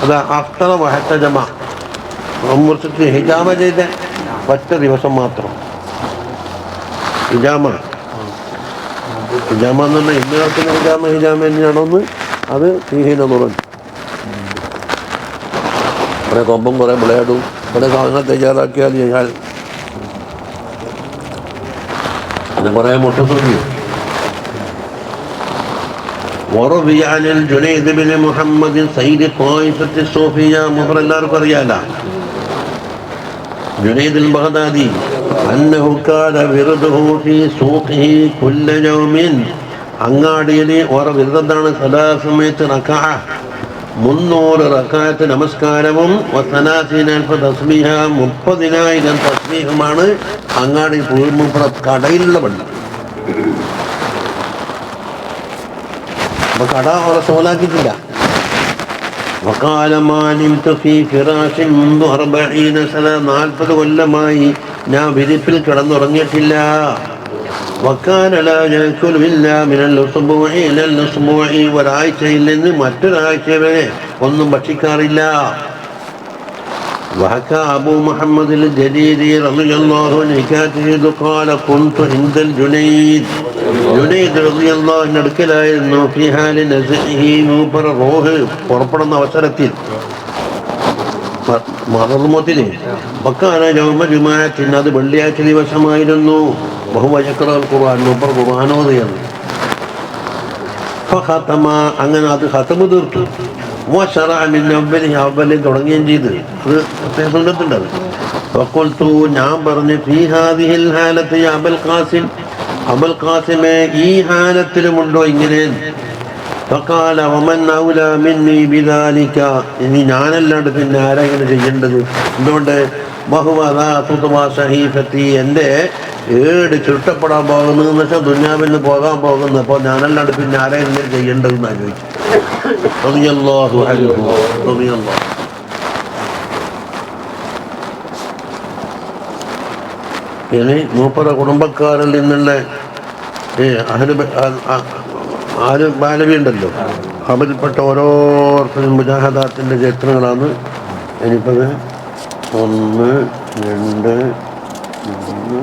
അത് അഫ്തറ വഹത്തജമ, നോമ്പൊഴിച്ചിട്ട് ഹിജാമ ചെയ്ത ഒറ്റ ദിവസം മാത്രം. ഹിജാമ എന്ന് പറഞ്ഞാൽ ഇന്ന് നടക്കുന്ന ഹിജാമ തന്നെയാണോന്ന് അത് തീഹീന നുറൻ. കുറേ കൊമ്പും കുറേ വിളയാടും കുറേ സാധനങ്ങൾ തയ്യാറാക്കിയാൽ ഞാൻ അത് കുറേ മുട്ടത്തുള്ളി. وروي عن الجنيد بن محمد سيد طائفة الصوفية, മൂപ്പർ എല്ലാവർക്കും അറിയാല, ജുനൈദ് അൽ-ബഗ്ദാദി, أنه كان ورده في سوقه كل يوم, അങ്ങാടിയിൽ ഓരോ വിരുദ്ധത്താണ് 300 റക്അ, 300 റക്അത്ത് നമസ്കാരവും 30,000 തസ്ബീഹ, 30,000 തസ്ബീഹുമാണ് അങ്ങാടി പൂർണ്ണ കടയിലുള്ള പള്ളി. അപ്പൊ കട അവരെ സോലാക്കിയിട്ടില്ല. മുൻപ് 40 കൊല്ലമായി ഞാൻ വിരിപ്പിൽ കിടന്നുറങ്ങിയിട്ടില്ല. ഒരാഴ്ചയിൽ നിന്ന് മറ്റൊരാഴ്ച വരെ ഒന്നും ഭക്ഷിക്കാറില്ല. وحكى أبو محمد الجليلي رضي الله عنه حكايته قال كنت عند الجنيد رضي الله عنه അടുക്കലായിരുന്നു في حال نزعه, മൂപ്പർ റൂഹ് പുറപ്പെടുന്ന അവസരത്തിൽ മറന്നുമോത്തില് വക്കാന യൗമ ജുമുഅത്തിൻ, അത് വെള്ളിയാഴ്ച ദിവസമായിരുന്നു. വഹുവ യഖറഉൽ ഖുർആൻ, മൂപ്പർ ഖുർആൻ ഓതുകയാണ്. ഫഖതമ, അങ്ങനെ അത് ഖതമ തീർത്തു. വശറഅ മിൻ അവ്വലിൽ തുടങ്ങുകയും ചെയ്ത്. അത് പ്രത്യേക സുന്നത്തുണ്ടത്. ഫഖുൽതു, ഞാൻ പറഞ്ഞു, ഫീ ഹാദിഹിൽ ഹാലത്ത് യാ അബുൽ ഖാസിം, അബുൽ ഖാസിമേ ഈ ഹാലത്തിലുമുണ്ടോ ഇങ്ങനെ? ഫഖാല വമൻ ഔലാ മിന്നി ബിദാലിക, ഇനി ഞാനല്ലാണ്ട് പിന്നെ ആരാ ഇങ്ങനെ ചെയ്യേണ്ടത്? എന്തുകൊണ്ട്? വഹുവ ദാ സഹീഫത്തി, എൻ്റെ ഏട് ചുരുട്ടപ്പെടാൻ പോകുന്നതെന്ന് വെച്ചാൽ ദുനിയാവിൽ നിന്ന് പോകാൻ പോകുന്നു. അപ്പോൾ ഞാനല്ലാണ്ട് പിന്നെ ആരാ ഇങ്ങനെ ചെയ്യേണ്ടതെന്ന് ആലോചിച്ചു. റളിയല്ലാഹു അൻഹു റളിയല്ലാഹു. ഇനി മൂപ്പറ കുടുംബക്കാരിൽ നിന്നുള്ള ആര് ബാലവി ഉണ്ടല്ലോ, അവരിൽപ്പെട്ട ഓരോരുത്തരും മുജാഹദാത്തിൻ്റെ ചരിത്രങ്ങളാണ് എനിക്കത് 1, 2, 3